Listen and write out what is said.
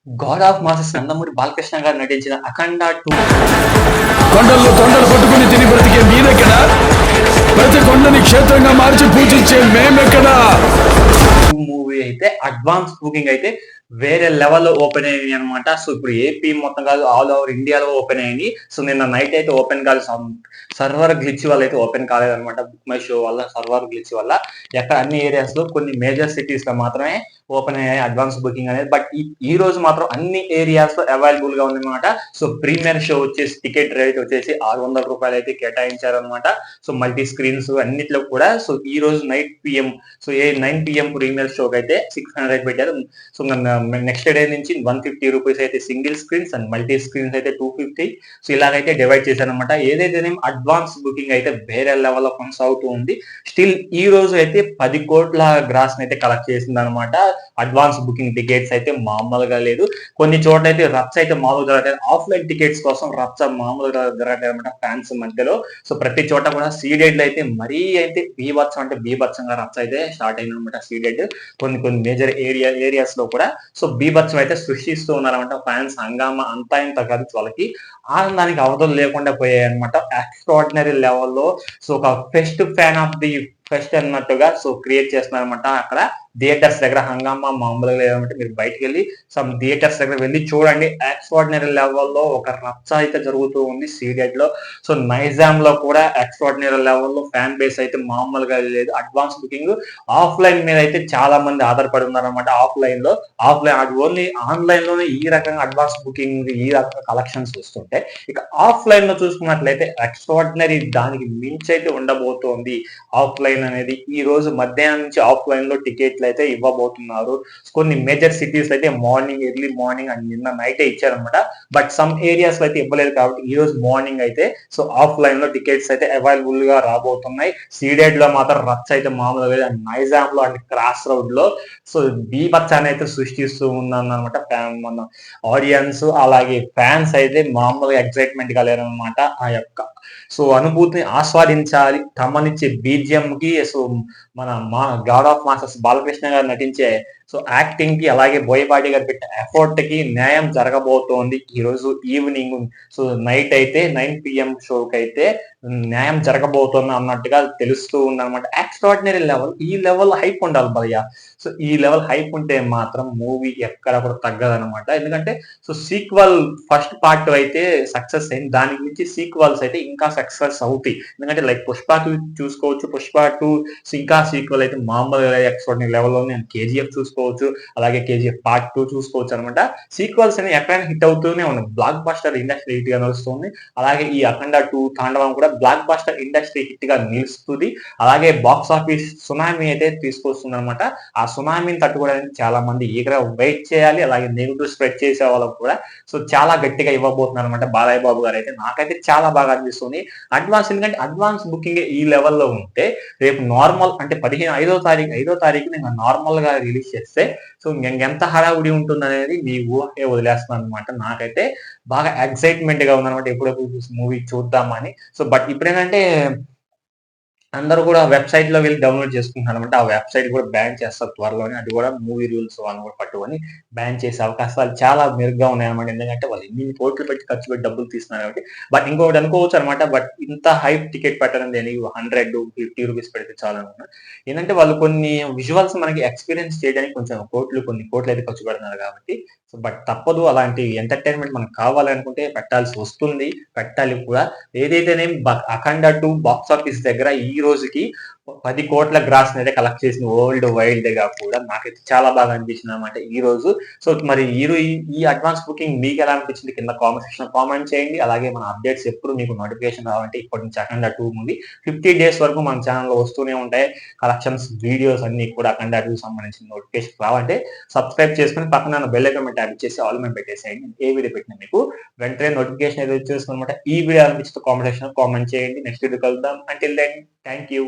God of masses Nandamuri Balakrishna గారు నటించిన అఖండ 2 కొండల్లో తొండలు పట్టుకుని తిని బ్రతికే మీరెక్కడ? ప్రతి కొండని క్షేత్రంగా మార్చి పూజించే మేమెక్కడ? మూవీ అయితే అడ్వాన్స్ బుకింగ్ అయితే వేరే లెవెల్లో ఓపెన్ అయ్యాయి అనమాట. సో ఇప్పుడు ఏపీ మొత్తం కాదు, ఆల్ ఓవర్ ఇండియాలో ఓపెన్ అయ్యాయి. సో నిన్న నైట్ అయితే ఓపెన్ కాదు, సర్వర్ గ్లిచ్ వల్ల అయితే ఓపెన్ కాలేదన్నమాట. బుక్ మై షో వల్ల, సర్వర్ గ్లిచ్ వల్ల ఎక్కడ అన్ని ఏరియాస్ లో కొన్ని మేజర్ సిటీస్ లో మాత్రమే ఓపెన్ అయ్యాయి అడ్వాన్స్ బుకింగ్ అనేది. బట్ ఈ రోజు మాత్రం అన్ని ఏరియాస్ లో అవైలబుల్ గా ఉందన్నమాట. సో ప్రీమియర్ షో వచ్చేసి టికెట్ రేట్ వచ్చేసి 600 రూపాయలు అయితే కేటాయించారనమాట. సో మల్టీ స్క్రీన్స్ అన్నిట్లో కూడా. సో ఈ రోజు night PM, so 9 PM premiere షోకి అయితే 600 పెట్టారు. సో నెక్స్ట్ డే నుంచి 150 రూపీస్ అయితే single screens and multi screens అయితే 250. సో ఇలాగైతే డివైడ్ చేశారనమాట. ఏదైతే అడ్వాన్స్ బుకింగ్ అయితే వేరే లెవెల్లో కొనసాగుతూ ఉంది. స్టిల్ ఈ రోజు అయితే 10 కోట్ల గ్రాస్ అయితే కలెక్ట్ చేసింది అనమాట. అడ్వాన్స్ బుకింగ్ టికెట్స్ అయితే మామూలుగా లేదు. కొన్ని చోట్ల అయితే రచ్చ అయితే మామూలుగా జరగలేదు. ఆఫ్లైన్ టికెట్స్ కోసం రచ్చ మామూలుగా జరగలేదు అనమాట ఫ్యాన్స్ మధ్యలో. సో ప్రతి చోట కూడా సీడెడ్ అయితే మరీ అయితే బీభత్సం అంటే బీభత్సంగా రచ్చ అయితే స్టార్ట్ అయింది అనమాట. సీడెడ్ కొన్ని మేజర్ ఏరియాస్ లో కూడా సో బీభత్సం అయితే సృష్టిస్తూ ఉన్నారన్నమాట. ఫ్యాన్స్ హంగామా అంతా ఇంత కాదు, వాళ్ళకి ఆనందానికి అవధులు లేకుండా పోయాయి అనమాట. ఎక్స్ట్రాడినరీ లెవెల్లో. సో ఒక pest fan of the pest అన్నట్టుగా సో క్రియేట్ చేస్తున్నారు అనమాట. అక్కడ థియేటర్స్ దగ్గర హంగామా మామూలుగా లేదంటే మీరు బయటకు వెళ్ళి సమ్ థియేటర్స్ దగ్గర వెళ్ళి చూడండి. ఎక్స్ట్రాడినరీ లెవెల్లో ఒక రచ్చ అయితే జరుగుతూ ఉంది సీడెడ్ లో. సో నైజామ్ లో కూడా ఎక్స్ట్రాడినరీ లెవెల్లో ఫ్యాన్ బేస్ అయితే మామూలుగా లేదు. అడ్వాన్స్ బుకింగ్ ఆఫ్లైన్ మీద అయితే చాలా మంది ఆధారపడి ఉన్నారనమాట. ఆఫ్లైన్ అది ఓన్లీ ఆన్లైన్ లోనే ఈ రకంగా అడ్వాన్స్ బుకింగ్ ఈ రకంగా కలెక్షన్స్ వస్తుంటే, ఇక ఆఫ్లైన్ లో చూసుకున్నట్లయితే ఎక్స్ట్రాడినరీ దానికి మించి అయితే ఉండబోతోంది. ఆఫ్లైన్ అనేది ఈ రోజు మధ్యాహ్నం నుంచి ఆఫ్లైన్ లో టికెట్లు అయితే ఇవ్వబోతున్నారు. కొన్ని మేజర్ సిటీస్ అయితే ఎర్లీ మార్నింగ్ అండ్ నిన్న నైట్ ఇచ్చారనమాట. బట్ సమ్ ఏరియాస్ లో అయితే ఇవ్వలేదు కాబట్టి ఈ రోజు మార్నింగ్ అయితే సో ఆఫ్లైన్ లో టికెట్స్ అయితే అవైలబుల్ గా రాబోతున్నాయి. సీడెడ్ లో మాత్రం రచ్చ అయితే మామూలుగా, నైజాం లో అండ్ క్రాస్ రోడ్ లో సో బీభత్సాన్ని అయితే సృష్టిస్తూ ఉందన్నమాట. మన ఆడియన్స్ అలాగే ఫ్యాన్స్ అయితే మామూలుగా ఎక్సైట్మెంట్ గా లేరనమాట. ఆ యొక్క సో అనుభూతిని ఆస్వాదించాలి. తమనిచ్చే బీజిఎం కి సో మా గాడ్ ఆఫ్ మాస్టర్స్ బాలకృష్ణ గారు నటించే సో యాక్టింగ్ కి అలాగే బోయపాటి గారు పెట్టే ఎఫర్ట్ కి న్యాయం జరగబోతోంది. ఈ రోజు ఈవినింగ్ సో నైట్ అయితే 9 PM షోకి అయితే న్యాయం జరగబోతోంది అన్నట్టుగా తెలుస్తూ ఉందన్నమాట. ఎక్స్ట్రాడినరీ లెవెల్, ఈ లెవెల్ హైప్ ఉండాలి భయ్య. సో ఈ లెవెల్ హైప్ ఉంటే మాత్రం మూవీ ఎక్కడ కూడా తగ్గదనమాట. ఎందుకంటే సో సీక్వల్ ఫస్ట్ పార్ట్ అయితే సక్సెస్ అయింది, దానికి మించి సీక్వల్స్ అయితే ఇంకా సక్సెస్ అవుతాయి. ఎందుకంటే లైక్ పుష్ప 2 చూసుకోవచ్చు, పుష్ప 2 ఇంకా సీక్వల్ అయితే మామూలుగా ఎక్స్ట్రాడినరీ లెవెల్లో నేను కేజీఎఫ్ చూసుకోవచ్చు, అలాగే కేజీఎఫ్ పార్ట్ 2 చూసుకోవచ్చు అనమాట. సీక్వల్స్ అనేవి ఎక్కడైనా హిట్ అవుతూనే ఉన్నాయి. బ్లాక్ బస్టర్ ఇండస్ట్రీ హిట్ గా నడుస్తుంది. అలాగే ఈ అఖండ 2 తాండవం కూడా బ్లాక్ బస్టర్ ఇండస్ట్రీ హిట్ గా నిలుస్తుంది. అలాగే బాక్స్ ఆఫీస్ సునామీ అయితే తీసుకొస్తుంది అనమాట. ఆ సునామీని తట్టుకోవడానికి చాలా మంది ఈగగా వెయిట్ చేయాలి. అలాగే నెగిటివ్ స్ప్రెడ్ చేసే వాళ్ళకు కూడా సో చాలా గట్టిగా ఇవ్వబోతున్నారు అనమాట బాలయ్య బాబు గారు అయితే. నాకైతే చాలా బాగా అనిపిస్తుంది. ఎందుకంటే అడ్వాన్స్ బుకింగ్ ఈ లెవెల్లో ఉంటే రేపు నార్మల్ అంటే 5వ తారీఖు నేను నార్మల్ గా రిలీజ్ చేస్తే సో ఎంత హడావుడి ఉంటుంది అనేది మీ ఊహే వదిలేస్తున్నాను అనమాట. నాకైతే బాగా ఎక్సైట్మెంట్ గా ఉందన్నమాట ఎప్పుడెప్పుడు మూవీ చూద్దామని. సో బట్ ఇప్పుడేంటంటే అందరూ కూడా వెబ్సైట్ లో వెళ్ళి డౌన్లోడ్ చేసుకుంటున్నారు అనమాట. ఆ వెబ్సైట్ కూడా బ్యాన్ చేస్తారు త్వరలోనే. అది కూడా మూవీ రూల్స్ వాళ్ళని కూడా పట్టుకొని బ్యాన్ చేసే అవకాశాలు చాలా మెరుగ్గా ఉన్నాయన్నమాట. ఎందుకంటే వాళ్ళు ఎన్ని కోట్లు పెట్టి ఖర్చు పెట్టి డబ్బులు తీస్తున్నారు కాబట్టి. బట్ ఇంకొకటి అనుకోవచ్చు అనమాట, బట్ ఇంత హైప్ టికెట్ పెట్టడం దేనికి 100-50 రూపీస్ పెడితే చాలు అనుకున్నారు. ఏంటంటే వాళ్ళు కొన్ని విజువల్స్ మనకి ఎక్స్పీరియన్స్ చేయడానికి కొంచెం కొన్ని కోట్లు అయితే ఖర్చు పెడుతున్నారు కాబట్టి. సో బట్ తప్పదు, అలాంటి ఎంటర్టైన్మెంట్ మనకు కావాలనుకుంటే పెట్టాల్సి వస్తుంది, పెట్టాలి కూడా. ఏదైతేనేం అఖండ 2 బాక్స్ ఆఫీస్ దగ్గర ఈ రోజుకి 10 కోట్ల గ్రాస్ అయితే కలెక్ట్ చేసింది వరల్డ్ వైల్డ్ గా కూడా. నాకైతే చాలా బాగా అనిపించింది అనమాట ఈ రోజు. సో మరి ఈ అడ్వాన్స్ బుకింగ్ మీకు ఎలా అనిపించింది కింద కామెంట్ సెక్షన్ కామెంట్ చేయండి. అలాగే మన అప్డేట్స్ ఎప్పుడు మీకు నోటిఫికేషన్ రావాలంటే ఇప్పటి నుంచి అఖండ 2 మూవీ 50 డేస్ వరకు మన ఛానల్లో వస్తూనే ఉంటాయి. కలెక్షన్స్ వీడియోస్ అన్ని కూడా అఖండ 2 సంబంధించిన నోటిఫికేషన్ రావాలంటే సబ్స్క్రైబ్ చేసుకుని పక్కన బెల్ ఐకాన్ ట్యాప్ ఇచ్చేసి ఆల్ మీద పెట్టేసేయండి. ఏ వీడియో పెట్టినా మీకు వెంటనే నోటిఫికేషన్ అయితే వచ్చేస్తుంది అనమాట. ఈ వీడియో అనిపించిన కామెంట్ సెక్షన్ కామెంట్ చేయండి. నెక్స్ట్ వీడియో కలుద్దాం. Until then thank you.